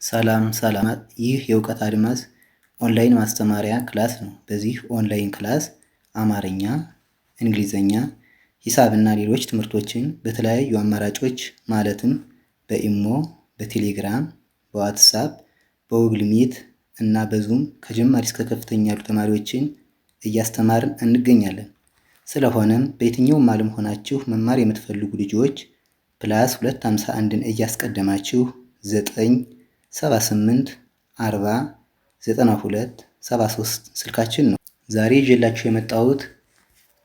ሰላም ሰላም ይህ የእውቀት አድማስ ኦንላይን ማስተማሪያ ክላስ ነው። በዚህ ኦንላይን ክላስ አማርኛ፣ እንግሊዘኛ፣ ሂሳብ እና ሌሎች ትምህርቶችን በተለያዩ አማራጮች ማለትም በኢሞ፣ በቴሌግራም፣ በዋትሳፕ፣ በጉግል ሚት እና በዙም ከጀማሪ እስከ ከፍተኛ ያሉ ተማሪዎችን እያስተማርን እንገኛለን። ስለሆነም በየትኛውም ዓለም ሆናችሁ መማር የምትፈልጉ ልጆች +251ን እያስቀደማችሁ 978 40 92 73 ስልካችን ነው። ዛሬ ይዤላችሁ የመጣሁት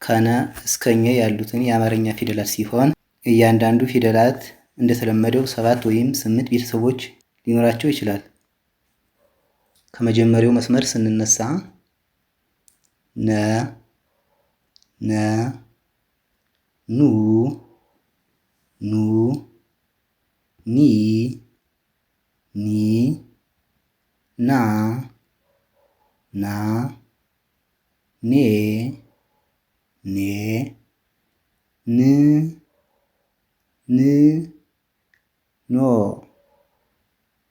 ከነ እስከ ኘ ያሉትን የአማርኛ ፊደላት ሲሆን እያንዳንዱ ፊደላት እንደተለመደው 7 ወይም 8 ቤተሰቦች ሊኖራቸው ይችላል። ከመጀመሪያው መስመር ስንነሳ ነ ነ ኑ ኑ ኒ ኒ ና ና ኔ ኔ ን ን ኖ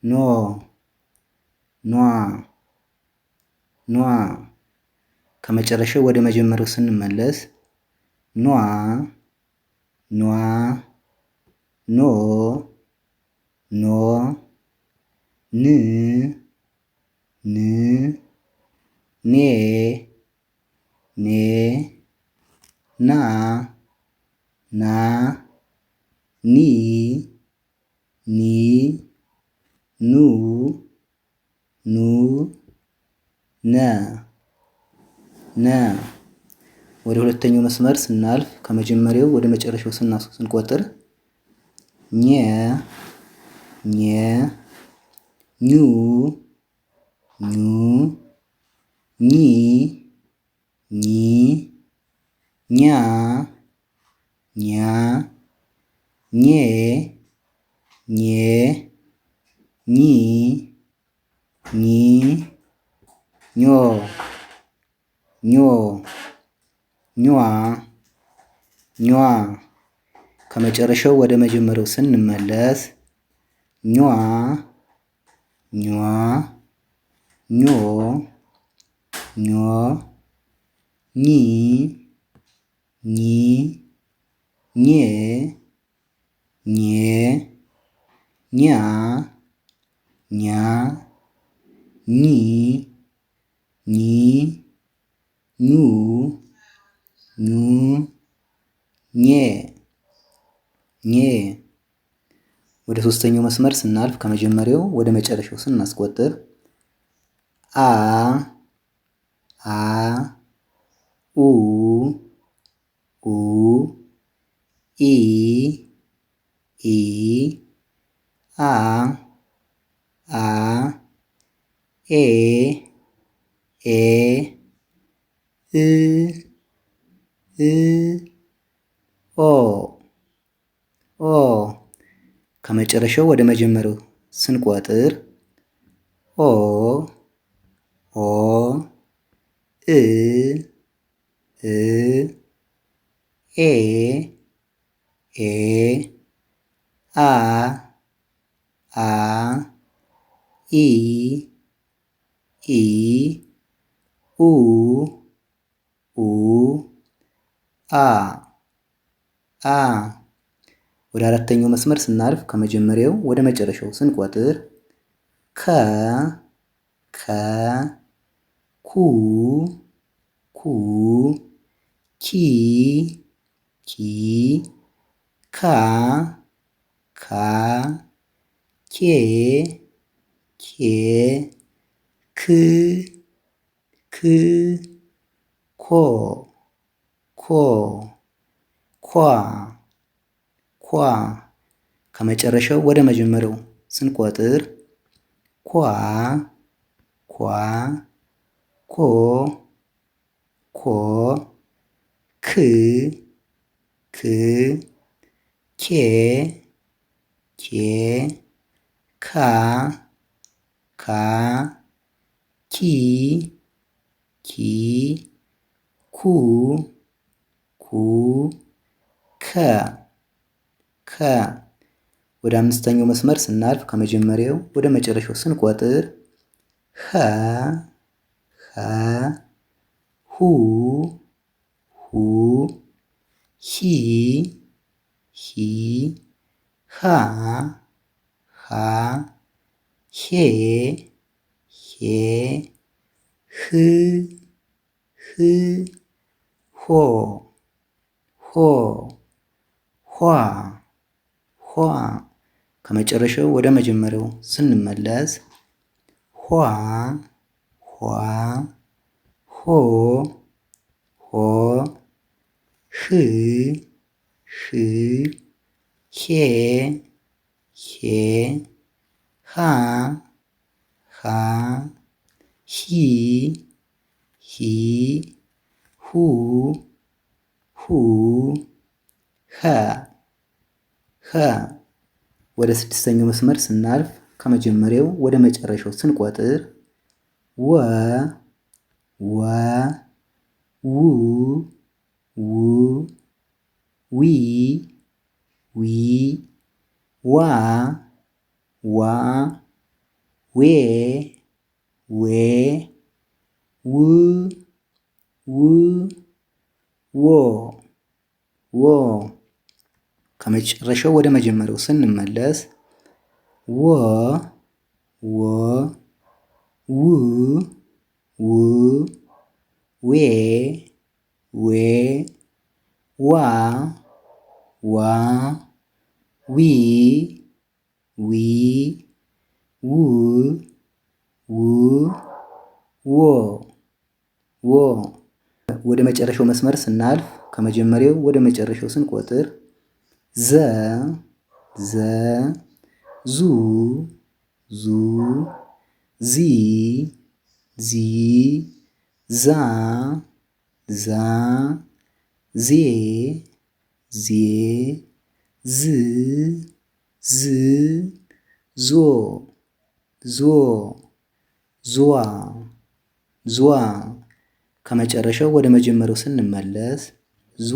ኖ ኗ ኗ ከመጨረሻው ወደ መጀመሪያው ስንመለስ ኗ ኗ ኖ ኖ ን ን ኔ ኔ ና ና ኒ ኒ ኑ ኑ ነ ነ ወደ ሁለተኛው መስመር ስናልፍ ከመጀመሪያው ወደ መጨረሻው ስንቆጥር ኘ ኘ ኙ ኙ ኚ ኚ ኛ ኛ ኜ ኜ ኚ ኚ ኞ ኞ ኟ ኟ ከመጨረሻው ወደ መጀመሪያው ስንመለስ ኟ ኟ ኞ ኞ ኚ ኚ ኜ ኜ ኛ ኛ ኚ ኚ ኙ ኙ ኘ ኘ ወደ ሶስተኛው መስመር ስናልፍ ከመጀመሪያው ወደ መጨረሻው ስናስቆጥር አ አ ኡ ኡ ኢ ኢ አ አ ኤ ኤ እ እ ኦ ኦ ከመጨረሻው ወደ መጀመሪያው ስንቆጥር ኦ ኦ እ እ ኤ ኤ አ አ ኢ ኢ ኡ ኡ አ አ ወደ አራተኛው መስመር ስናልፍ ከመጀመሪያው ወደ መጨረሻው ስንቆጥር ከ ከ ኩ ኩ ኪ ኪ ካ ካ ኬ ኬ ክ ክ ኮ ኮ ኳ ኳ ከመጨረሻው ወደ መጀመሪያው ስንቆጥር ኳ ኳ ኮ ኮ ክ ክ ኬ ኬ ካ ካ ኪ ኪ ኩ ኩ ከ ከ ወደ አምስተኛው መስመር ስናልፍ ከመጀመሪያው ወደ መጨረሻው ስንቆጥር ኸ ኸ ሁ ሁ ሂ ሂ ሃ ሃ ሄ ሄ ህ ህ ሆ ሆ ኋ ኋ ከመጨረሻው ወደ መጀመሪያው ስንመለስ ኋ ኋ ሆ ሆ ህ ህ ሄ ሄ ሃ ሃ ሂ ሂ ሁ ሁ ኸ ኸ ወደ ስድስተኛው መስመር ስናልፍ ከመጀመሪያው ወደ መጨረሻው ስንቆጥር ወ ወ ው ው ዊ ዊ ዋ ዋ ዌ ዌ ው ው ዎ ዎ ከመጨረሻው ወደ መጀመሪያው ስንመለስ ወ ወ ው ው ዌ ዌ ዋ ዋ ዊ ዊ ው ው ዎ ዎ ወደ መጨረሻው መስመር ስናልፍ ከመጀመሪያው ወደ መጨረሻው ስንቆጥር ዘ ዘ ዙ ዙ ዚ ዚ ዛ ዛ ዜ ዜ ዝ ዝ ዞ ዞ ዟ ዟ ከመጨረሻው ወደ መጀመሪያው ስንመለስ ዟ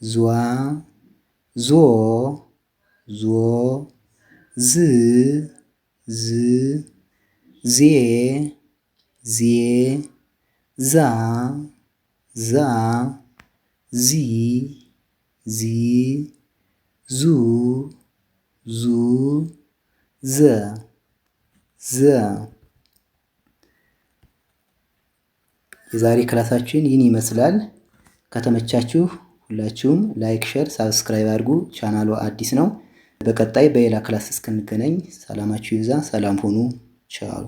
ዟ ዞ ዞ ዝ ዝ ዜ ዜ ዛ ዛ ዚ ዚ ዙ ዙ ዘ ዘ የዛሬ ክላሳችን ይህን ይመስላል። ከተመቻችሁ ሁላችሁም ላይክ፣ ሼር፣ ሳብስክራይብ አድርጉ። ቻናሉ አዲስ ነው። በቀጣይ በሌላ ክላስ እስክንገናኝ ሰላማችሁ ይብዛ። ሰላም ሁኑ። ቻው